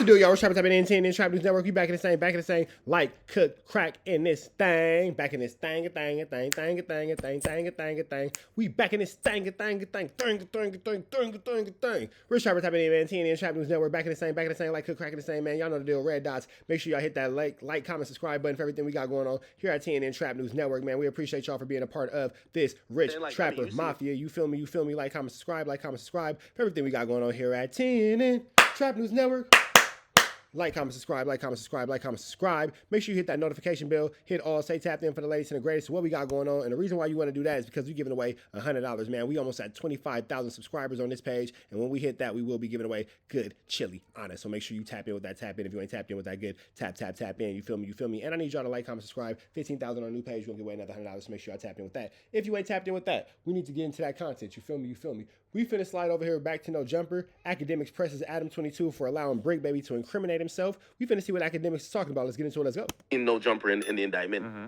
the deal, y'all? We're Trap Type in Trap News Network. We back in the same, like, cook, crack in this thing. Back in this thing. We back in this thing. We're Trap Type in Trap News Network. Back in the same, like, cook, crack in the same, man. Y'all know the deal. Red dots. Make sure y'all hit that like, comment, subscribe button for everything we got going on here at TNN Trap News Network, man. We appreciate y'all for being a part of this rich trapper mafia. You feel me? Like, comment, subscribe for everything we got going on here at TNN Trap News Network. Like, comment, subscribe. Make sure you hit that notification bell. Hit all. Stay tapped in for the latest and the greatest. What we got going on. And the reason why you want to do that is because we're giving away $100, man. We almost at 25,000 subscribers on this page. And when we hit that, we will be giving away good, chili, honest. So make sure you tap in with that tap in. If you ain't tapped in with that good, tap in. You feel me? And I need y'all to like, comment, subscribe. 15,000 on a new page. We'll give away another $100. So make sure y'all tap in with that. If you ain't tapped in with that, we need to get into that content. You feel me? We finna slide over here back to No Jumper. Akademiks presses ADAM22 for allowing Bricc, baby, to incriminate himself. We finna see what Akademiks is talking about. Let's get into it. Let's go. No Jumper in the indictment. Mm-hmm.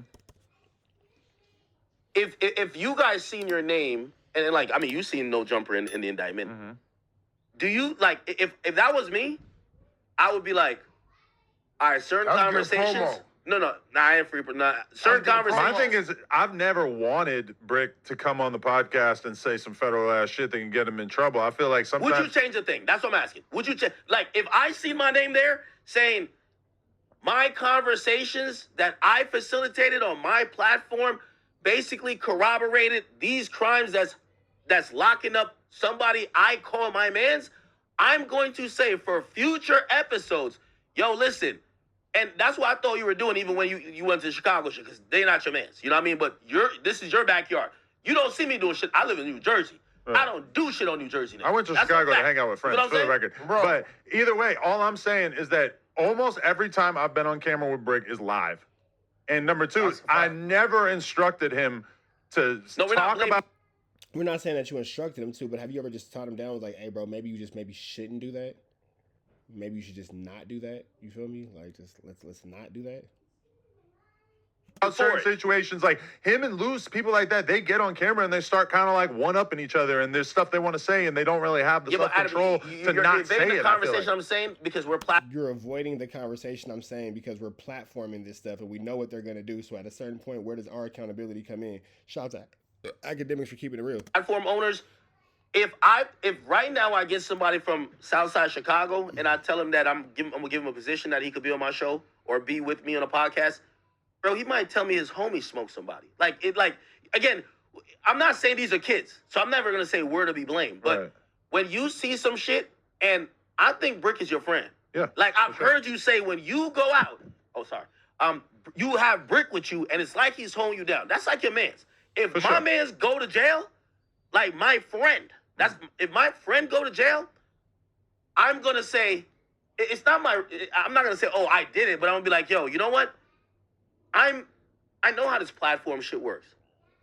If you guys seen your name, and like, I mean, you seen No Jumper in the indictment. Mm-hmm. Do you, like, if that was me, I would be like, all right, certain conversations. No, I ain't free, but certain conversations. My thing is, I've never wanted Bricc to come on the podcast and say some federal ass shit that can get him in trouble. I feel like sometimes. Would you change the thing? That's what I'm asking. Would you change? Like, if I see my name there saying my conversations that I facilitated on my platform basically corroborated these crimes that's locking up somebody I call my mans, I'm going to say for future episodes, yo, listen. And that's what I thought you were doing even when you went to Chicago shit, because they're not your mans. You know what I mean? But this is your backyard. You don't see me doing shit. I live in New Jersey. Right. I don't do shit on New Jersey now. I went to Chicago to hang out with friends, for the record. Bro. But either way, all I'm saying is that almost every time I've been on camera with Bricc is live. And number two, I never instructed him to talk about... We're not saying that you instructed him to, but have you ever just taught him down? Was like, hey, bro, maybe you just shouldn't do that. Maybe you should just not do that. You feel me? Like, just let's not do that. Certain situations, like him and Luce, people like that, they get on camera and they start kind of like one-upping each other, and there's stuff they want to say, and they don't really have the self-control to not say it. The conversation I'm saying because we're you're avoiding the conversation I'm saying because we're platforming this stuff and we know what they're gonna do. So at a certain point, where does our accountability come in? Shout out to Akademiks for keeping it real. Platform owners. If right now I get somebody from Southside Chicago and I tell him that I'm gonna give him a position that he could be on my show or be with me on a podcast, bro, he might tell me his homie smoked somebody. Again, I'm not saying these are kids, so I'm never gonna say we're to be blamed. But when you see some shit, and I think Bricc is your friend. Yeah. Like I've heard you say when you go out, you have Bricc with you, and it's like he's holding you down. That's like your man's. If my mans go to jail, like my friend. If my friend go to jail, I'm gonna say I'm not gonna say, oh, I did it, but I'm gonna be like, yo, you know what? I know how this platform shit works.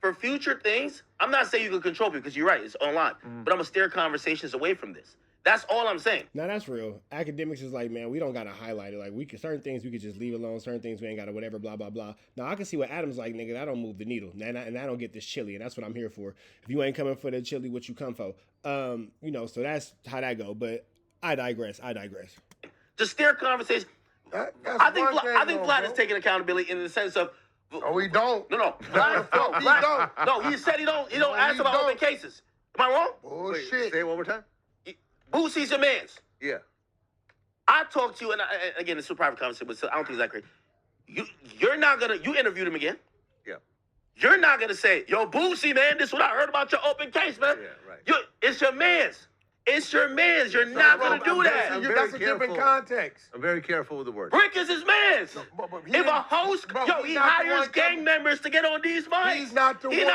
For future things, I'm not saying you can control me because you're right, it's online. But I'm gonna steer conversations away from this. That's all I'm saying. No, that's real. Akademiks is like, man, we don't gotta highlight it. Like certain things we could just leave alone. Certain things we ain't gotta whatever, blah, blah, blah. Now I can see what Adam's like, nigga, I don't move the needle. And I don't get this chili, and that's what I'm here for. If you ain't coming for the chili, what you come for? So that's how that go. But I digress. To steer conversation. I think Vlad is taking accountability in the sense of Oh, we don't. No. He said he don't ask about open cases. Am I wrong? Bullshit. Wait, say it one more time. Boosie's your mans. Yeah. I talked to you, and again, it's a private conversation, but I don't think it's that great. You're not gonna. You interviewed him again. Yeah. You're not gonna say, "Yo, Boosie, man, this is what I heard about your open case, man." Yeah, right. It's your mans. It's your mans. You're not gonna do that. That's a different context. I'm very careful with the words. Bricc is his mans. If a host, he hires gang members to get on these mics. He's not the one. He's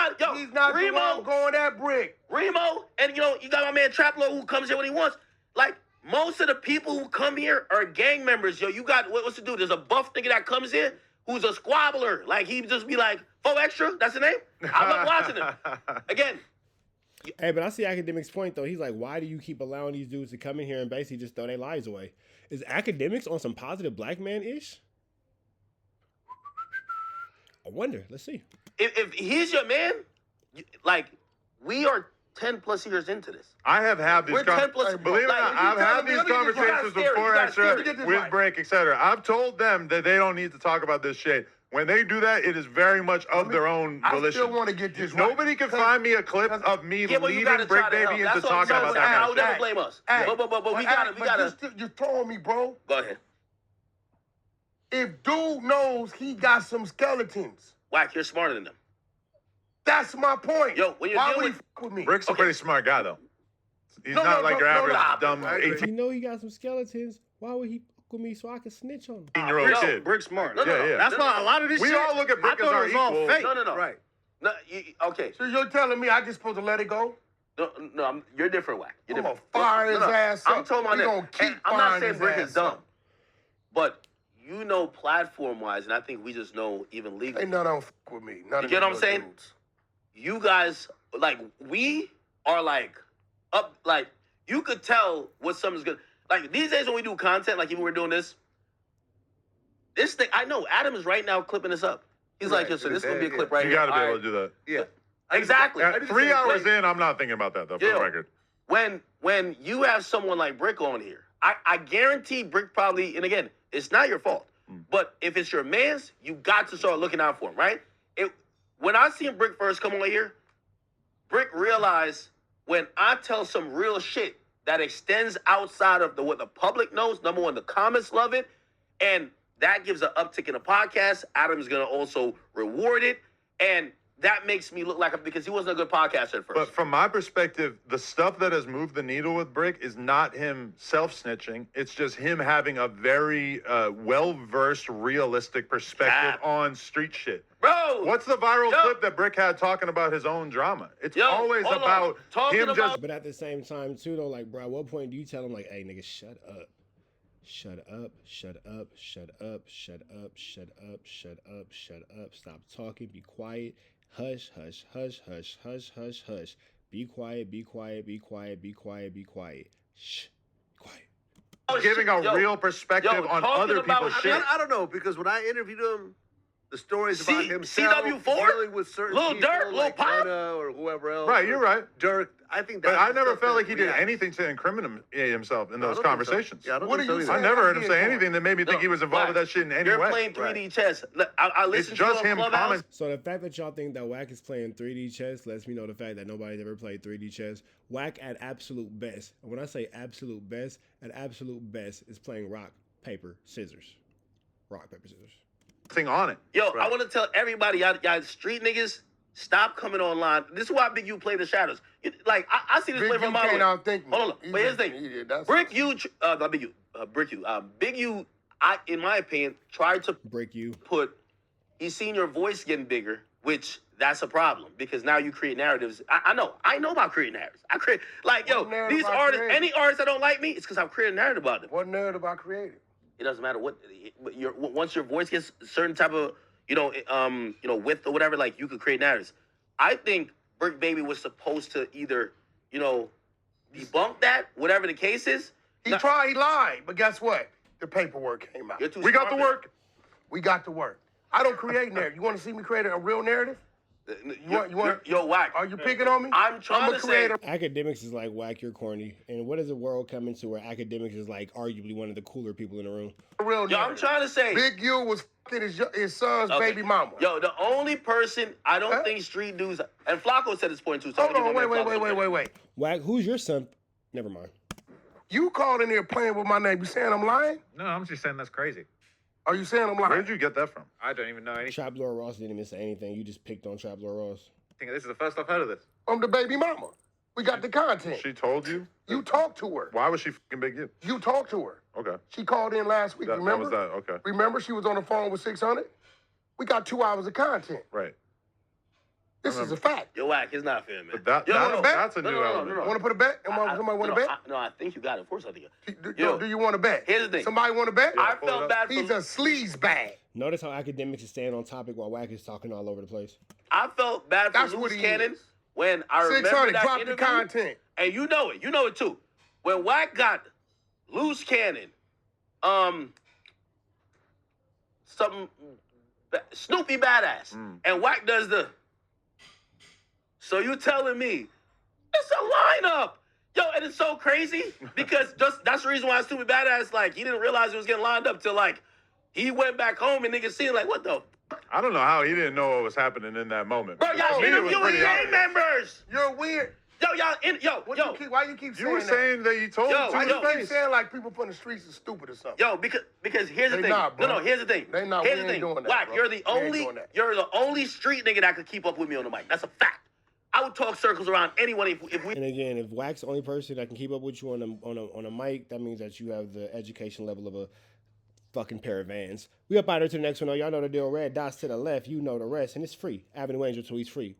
not the one going at Bricc. Remo, and you got my man Traplo who comes here when he wants. Like, most of the people who come here are gang members. Yo, you got, what's the dude? There's a buff nigga that comes in who's a squabbler. Like, he just be like, "Fo Extra," that's the name? I love watching him. Again. Hey, but I see Akademiks' point, though. He's like, why do you keep allowing these dudes to come in here and basically just throw their lives away? Is Akademiks on some positive black man-ish? I wonder. Let's see. If he's your man, like, we are 10 plus years into this. I have had these We're 10 plus. believe it or not, I've had these conversations with 4Extra, with Bricc, etc. I've told them that they don't need to talk about this shit. When they do that, it is very much of their own volition. I still want to get this Nobody can find me a clip of me leaving Bricc Baby into talking about that. I would never blame us. But we gotta. You're throwing me, bro. Go ahead. If dude knows he got some skeletons, Wack, you're smarter than them. That's my point. Yo, when you're why dealing would he fuck with me? Brick's a pretty smart guy, though. He's not like your average dumb You know he got some skeletons. Why would he fuck with me so I can snitch on him? 18-year-old kid. Brick's smart. No. That's why a lot of this We shit. all look at Bricc as our equal. Fake. No. Right. No, okay. So you're telling me I just supposed to let it go? No, you're different, Wack. You're I'm different. gonna fire his ass up. I'm talking about We that. gonna keep I'm not firing saying his Bricc ass is dumb, up. but you know, platform-wise, and I think we just know even legally. Ain't none of them fuck with me. None You of get them what I'm saying? dudes. You guys, like, we are like up, like, you could tell what something's good. Like, these days when we do content, like even we're doing this thing, I know Adam is right now clipping this up. He's like, yo, so this is gonna be a clip right You here. got to be All able right. to do that. Yeah. Exactly. At 3 hours in, I'm not thinking about that, though, for the record. When you have someone like Bricc on here, I guarantee Bricc probably, and again, it's not your fault, but if it's your man's, you got to start looking out for him, right? When I seen Bricc first come on here, Bricc realized when I tell some real shit that extends outside of what the public knows, number one, the comments love it, and that gives an uptick in the podcast. Adam's going to also reward it, and that makes me look like because he wasn't a good podcaster at first. But from my perspective, the stuff that has moved the needle with Bricc is not him self-snitching. It's just him having a very well-versed, realistic perspective on street shit. Bro! What's the viral clip that Bricc had talking about his own drama? It's always about him just... But at the same time, too, though, like, bro, at what point do you tell him, like, hey, nigga, shut up. Shut up, shut up, shut up, shut up, shut up, shut up, shut up. Stop talking, be quiet. Hush, hush, hush, hush, hush, hush, hush. Be quiet, be quiet, be quiet, be quiet, be quiet. Shh, quiet. Giving a real perspective on other people's shit. I don't know, because when I interviewed him, the stories about himself, CW4? dealing with certain Lil people, Durk, Lil like Pop? Gunna or whoever else. Right, you're right. Dirk, I think that. But I never felt like he did anything to incriminate himself in those conversations. Yeah, I don't What think are you so I either. never heard him say anything that made me think he was involved with that shit in any You're way. playing 3D chess. Look, I listened It's just to him Clubhouse. commenting. So the fact that y'all think that WACK is playing 3D chess lets me know the fact that nobody's ever played 3D chess. WACK at absolute best, and when I say absolute best is playing rock, paper, scissors. Rock, paper, scissors. Thing on it. Yo, I want to tell everybody, y'all street niggas, stop coming online. This is why Big U play the shadows. Like, I see this play from my way. Hold on, but here's the thing. Bricc U, not Big U, Bricc U. Big U, in my opinion, tried to Break you. he's seen your voice getting bigger, which that's a problem because now you create narratives. I know about creating narratives. I create, like, yo, these artists, any artists that don't like me, it's because I've created a narrative about them. What narrative I created? It doesn't matter what once your voice gets a certain type of width or whatever, like you could create narratives. I think Bricc Baby was supposed to either debunk that, whatever the case is. He lied, but guess what? The paperwork came out. We got the work. We got the work. I don't create narrative. You want to see me create a real narrative? Yo, WACK. Are you picking on me? I'm trying to say. Academics is like, WACK, you're corny. And what is the world coming to where Academics is like arguably one of the cooler people in the room? Real Yo, I'm trying to say. Big U was fucking his son's baby mama. Yo, the only person I don't think street dudes, and FLAKKO said this point too. So Hold on, wait. WACK, who's your son? Never mind. You called in here playing with my name. You saying I'm lying? No, I'm just saying that's crazy. Are you saying I'm lying? Where did you get that from? I don't even know anything. Trap Lord Ross didn't even say anything. You just picked on Trap Lord Ross. I think this is the first I've heard of this. I'm the baby mama. We got the content. She told you? You talked to her. Why was she fucking Big U? You talked to her. Okay. She called in last week, remember? That was that, okay. Remember she was on the phone with 600? We got 2 hours of content. Right. This is a fact. Yo, WACK, it's not fair, man. But that's a new element. You want to put a bet? Somebody want to bet? No, I think you got it. Of course I think Do you want to bet? Here's the thing. Somebody want to bet? I felt bad for He's a sleaze bag. Notice how Academics is staying on topic while WACK is talking all over the place. I felt bad for Loose Cannon when I remember 600, that drop interview. the content. And you know it too. When WACK got Loose Cannon, something Snoopy Badass, and WACK does the. So you telling me It's a lineup. Yo, and it's so crazy because that's the reason why Stupid Badass, like, he didn't realize it was getting lined up till, like, he went back home and niggas seen, like, what the? I don't know how he didn't know what was happening in that moment. Bro, y'all interviewing gang members. You're weird. Yo, y'all, Why you keep saying You were that? saying that you told him Why to you his keep face. saying like people from the streets are stupid or something? Yo, because here's the They thing. not, bro. No, here's the thing. They not. Here's We the ain't thing. doing that, Wack, bro. you're the We ain't doing that. you're the only street nigga that could keep up with me on the mic. That's a fact. I would talk circles around anyone if we. And again, if WACK's the only person that can keep up with you on a mic, that means that you have the education level of a fucking pair of Vans. We up out here to the next one. Y'all know the deal. Red dots to the left. You know the rest. And it's free. Avenue Angel tweets free.